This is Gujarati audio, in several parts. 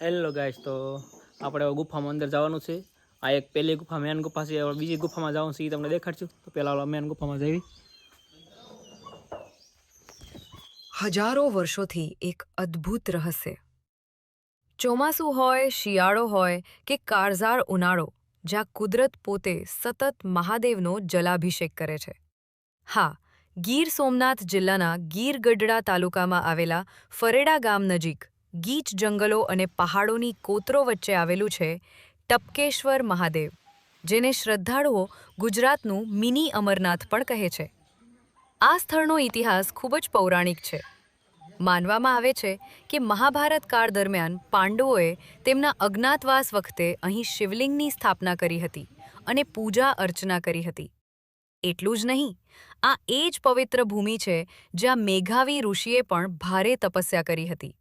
હેલો ગાઈસ, તો આપણે ગુફામાં અંદર જવાનું છે. આ એક પહેલી ગુફા મેન ગુફા છે. હવે બીજી ગુફામાં જવાનું છે, એ તમને દેખાડશું. તો પહેલાં મેન ગુફામાં જઈએ. હજારો વર્ષોથી એક અદ્ભુત રહસ્ય. ચોમાસું હોય, શિયાળો હોય કે કાળઝાળ ઉનાળો, જ્યાં કુદરત પોતે સતત મહાદેવનો જલાભિષેક કરે છે. હા, ગીર સોમનાથ જિલ્લાના ગીર-ગઢડા તાલુકામાં આવેલા ફરેડા ગામ નજીક ગીચ જંગલો અને પહાડોની કોતરો વચ્ચે આવેલું છે ટપકેશ્વર મહાદેવ, જેને શ્રદ્ધાળુઓ ગુજરાતનું મિની અમરનાથ પણ કહે છે. આ સ્થળનો ઇતિહાસ ખૂબ જ પૌરાણિક છે. માનવામાં આવે છે કે મહાભારત કાળ દરમિયાન પાંડવોએ તેમના અજ્ઞાતવાસ વખતે અહીં શિવલિંગની સ્થાપના કરી હતી અને પૂજા અર્ચના કરી હતી. એટલું જ નહીં, આ એ જ પવિત્ર ભૂમિ છે જ્યાં મેઘાવી ઋષિએ પણ ભારે તપસ્યા કરી હતી.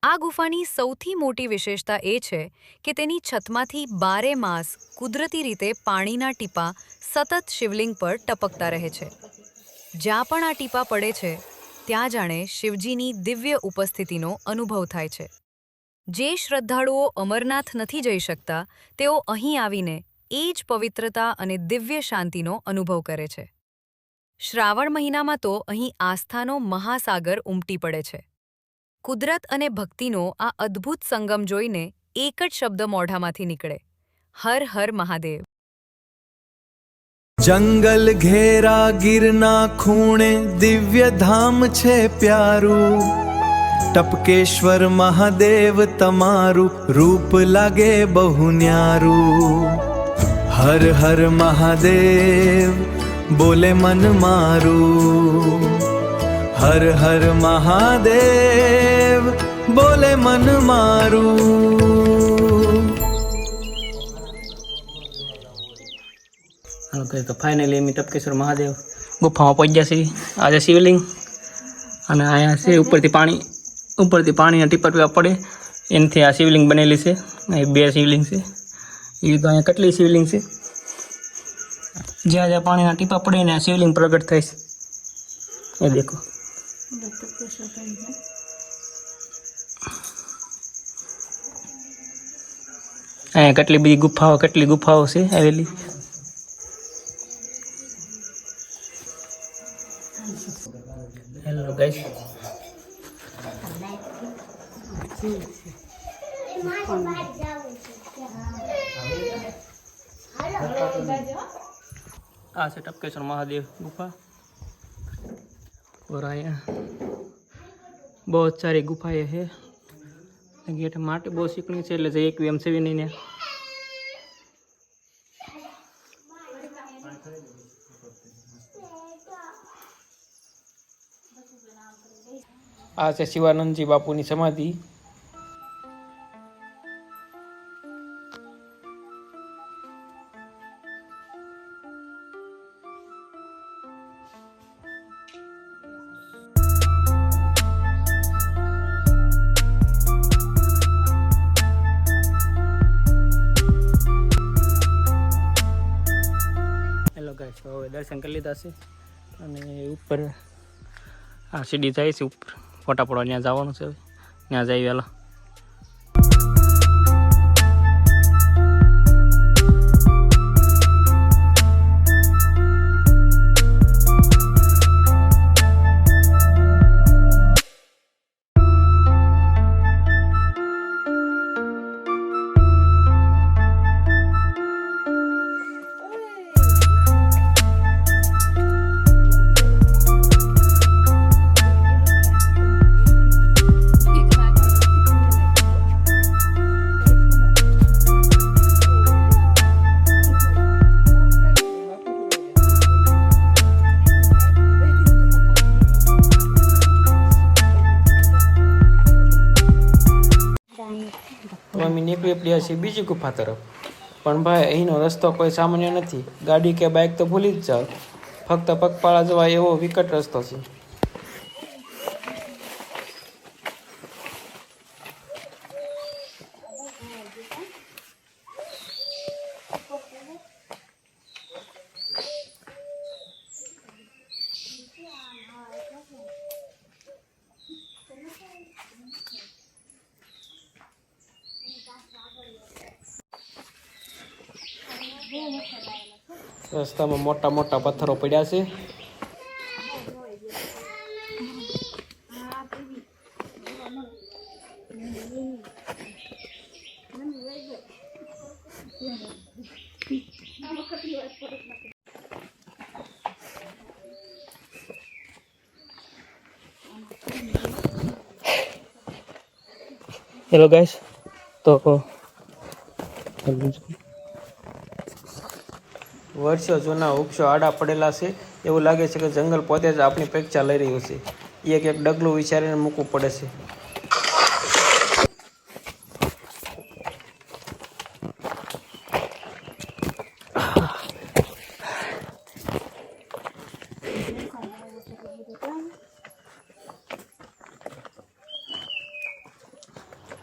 આ ગુફાની સૌથી મોટી વિશેષતા એ છે કે તેની છતમાંથી 12 માસ કુદરતી રીતે પાણીના ટીપાં સતત શિવલિંગ પર ટપકતા રહે છે. જ્યાં પણ આ ટીપાં પડે છે, ત્યાં જાણે શિવજીની દિવ્ય ઉપસ્થિતિનો અનુભવ થાય છે. જે શ્રદ્ધાળુઓ અમરનાથ નથી જઈ શકતા, તેઓ અહીં આવીને એ જ પવિત્રતા અને દિવ્ય શાંતિનો અનુભવ કરે છે. શ્રાવણ મહિનામાં તો અહીં આસ્થાનો મહાસાગર ઉમટી પડે છે. કુદરત અને ભક્તિનો આ અદ્ભુત સંગમ જોઈને એક જ શબ્દ મોઢામાંથી નીકળે: હર હર મહાદેવ. जंगल घेरा गिरना खूणे दिव्य धाम छे प्यारू टपकेश्वर महादेव तमारू रूप लागे बहु न्यारू हर हर महादेव बोले मन मारू हर हर महादेव बोले मन मारू. તો ફાઇનલી અમે ટપકેશ્વર મહાદેવ ગુફામાં પહોંચ્યા છીએ. આજે શિવલિંગ અને અહીંયા છે ઉપરથી પાણીના ટીપા ટીપા પડે એનાથી આ શિવલિંગ બનેલી છે. અહીં 2 શિવલિંગ છે. એ તો અહીંયા કેટલી શિવલિંગ છે, જ્યાં જ્યાં પાણીના ટીપા પડે ને આ શિવલિંગ પ્રગટ થાય છે. એ દેખો, અહીંયા કેટલી બધી ગુફાઓ છે આવેલી. હેલો ગાઈસ, આ છે ટપકેશ્વર મહાદેવ ગુफा. और यहाँ बहुत सारी गुफाएं है. गेट माटी बहुत सीकनी है, એટલે એક એમ છે નહીં ને. આ છે શિવાનંદજી બાપુની સમાધિ. હેલો ગાઈસ, હવે દર્શન કરી લીધા છે અને ઉપર આ સીડી જાય છે ઉપર ફોટા પડવા. ત્યાં જવાનું છે, ત્યાં જઈ વહેલા. અમે નીકળી પડ્યા છીએ બીજી ગુફા તરફ. પણ ભાઈ, અહીંનો રસ્તો કોઈ સામાન્ય નથી. ગાડી કે બાઇક તો ભૂલી જ જાઓ, ફક્ત પગપાળા જવાય એવો વિકટ રસ્તો છે. રસ્તામાં મોટા મોટા પથ્થરો પડ્યા છે. હેલો ગાઈસ, તો વર્ષો જૂના વૃક્ષો આડા પડેલા છે. એવું લાગે છે કે જંગલ પોતે જ આપણી પરીક્ષા લઈ રહ્યું છે. એક એક ડગલું વિચારીને મૂકવું પડે છે.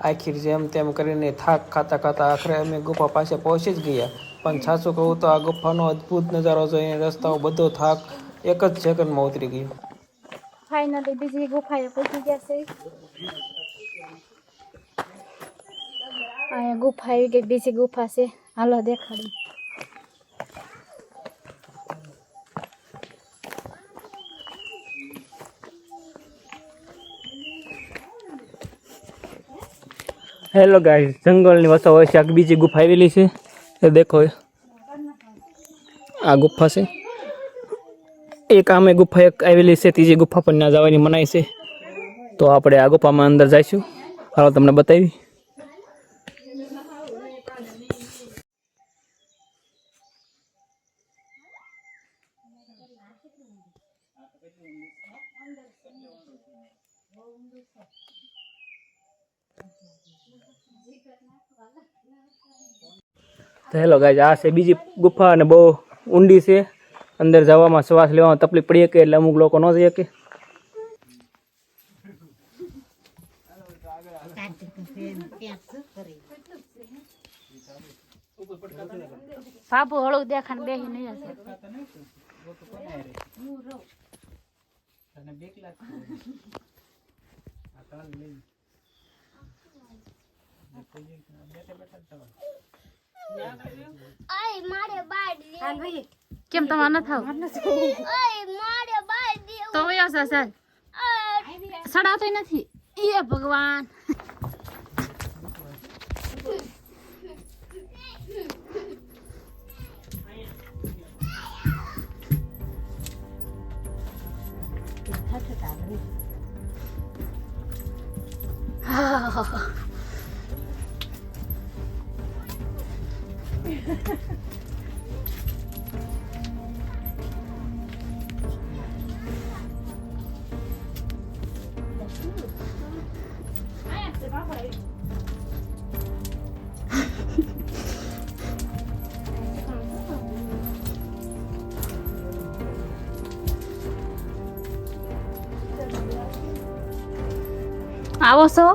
આખીર જેમ તેમ કરીને થાક ખાતા ખાતા આખરે અમે ગુફા પાસે પહોંચી જ ગયા. પણ સાચું કહું તો આ ગુફાનો અદ્ભુત નજારો જોઈને રસ્તાઓ બધો થાક એક જ સેકન્ડમાં ઉતરી ગયો. ફાઇનલી બીજી ગુફાએ પહોંચી ગયા છે. અહીંયા ગુફા આવી ગઈ, બીજી ગુફા છે. હાલો દેખાડી. હેલો ગાઈસ, જંગલની વચ્ચે હોય છે બીજી ગુફા આવેલી છે. એ દેખો, આ ગુફા છે. એક આમે ગુફા એક આવેલી છે, ત્રીજી ગુફા પણ ના જવાની મનાઈ છે. તો આપણે આ ગુફામાં અંદર જઈશું. હાલો તમને બતાવી. તો હેલો ગાઈસ, આ છે બીજી ગુફા અને બહુ ઊંડી છે. અંદર જવામાં શ્વાસ લેવામાં તકલીફ પડી શકે એટલે અમુક લોકો ન જઈ શકે. બાપુ હળું દેખાને બેહી નહીં હશે. કેમ તમારે ન થાવ તો વયો છે સર સડાતો નથી. એ ભગવાન, આવો છો?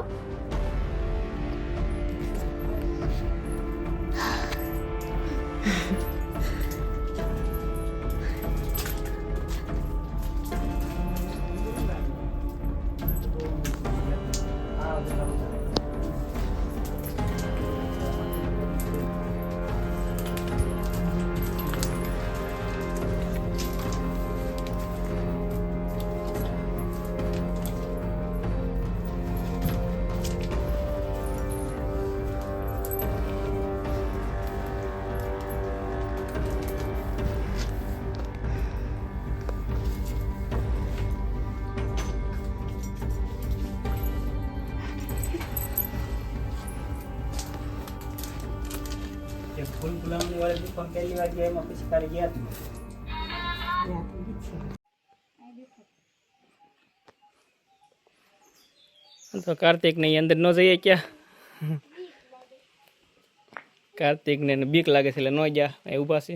ફૂલ ગુલામની વાળી ગુફા પહેલી વાર ગયા, એમાં પછી કાલે ગયા હતા. તો કાર્તિક ને અંદર ન જઈએ ક્યાં. કાર્તિક ને બીક લાગે છે એટલે ન ગયા, એ ઊભા છે.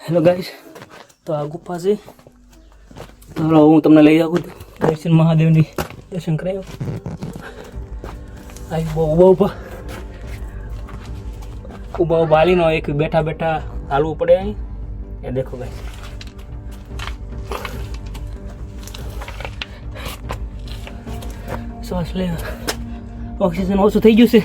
હેલો ગાઈસ, તો આ ગુફા છે. તો હું તમને લઈ જાઉં દર્શન મહાદેવની દર્શન કરાવ્યો. આ બહુ ઊભા બાલીનો એક બેઠા બેઠા હાલવું પડે અહીં. એ દેખો ભાઈ, શ્વાસ લે, ઓક્સિજન ઓછું થઈ ગયું છે.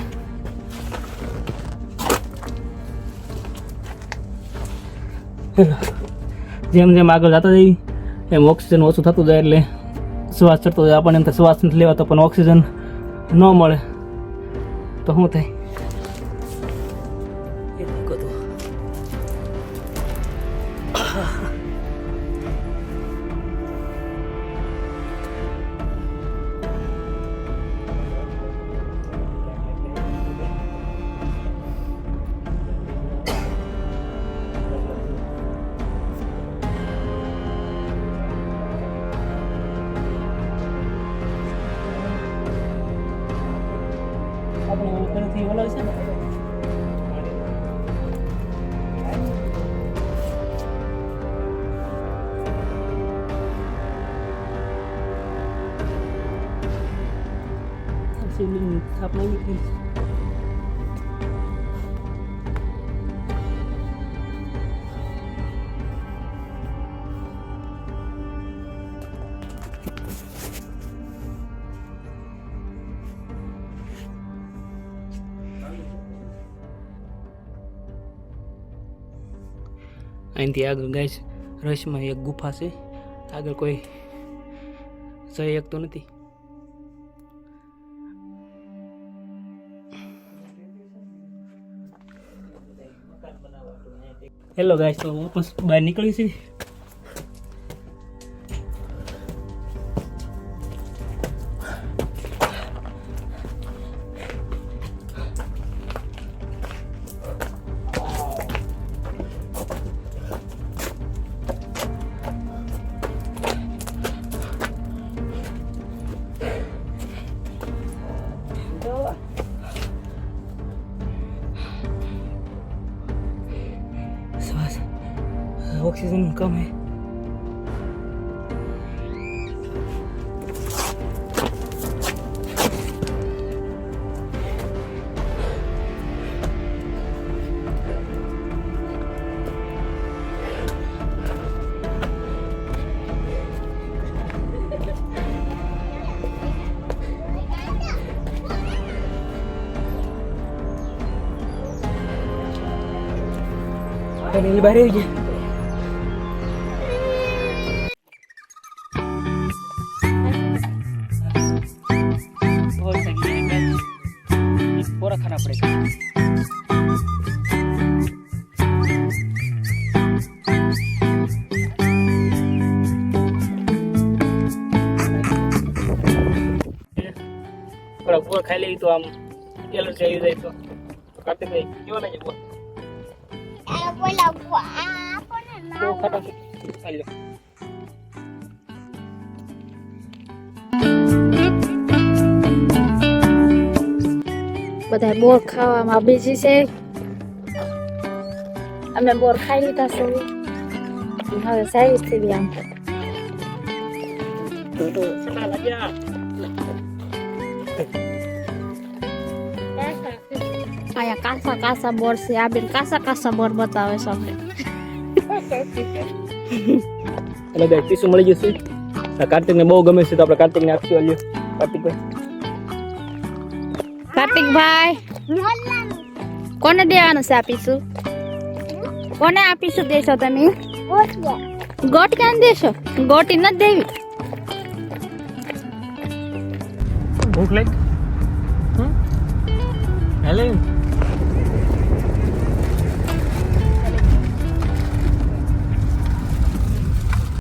જેમ જેમ આગળ જતા જઈએ એમ ઓક્સિજન ઓછું થતું જાય એટલે શ્વાસ ચડતો જાય. આપણને એમ થાય શ્વાસ નથી લેવાતો પણ ઓક્સિજન ન મળે તો શું થાય? આપણે ઉપરથી ઓલા છે ને શિવલિંગ સ્થાપના કરી. અહીંથી આગળ ગાઈસ રસમાં એક ગુફા છે, આગળ કોઈ જઈ શકતું નથી. હેલો ગાઈસ, તો વાપસ બહાર નીકળી છે. श्वास ऑक्सीजन कम है. Ini baru aja. बहुत सही है, पूरा खाना पड़ेगा. थोड़ा पूरा खाई ले तो हम एलर्जी आई जाए तो काटे पे क्यों नहीं वो तो खत्म कर लो. બધા બોર ખાવામાં બીજી છે. અમે બોર ખાઈ લીધા છે, હવે સારી સ્થિતિ આમ तो चला लगा. અહીંયા કાસા કાસા બોર છે. આ બેન કાસા કાસા બોર બતાવે છે અમને. એટલે ગાઈસ પીસું મળી જશે. કાર્તિકને બહુ ગમે છે તો આપણે કાર્તિકને આપશું. આલ્યો કાર્તિકભાઈ. કાર્તિકભાઈ કોને દેવાનું છે આપીશું? કોને આપીશું દેશો તમે? ગોટિયાને દેશો? ગોટી નથી દેવી. ભૂખ લાગી? હેલે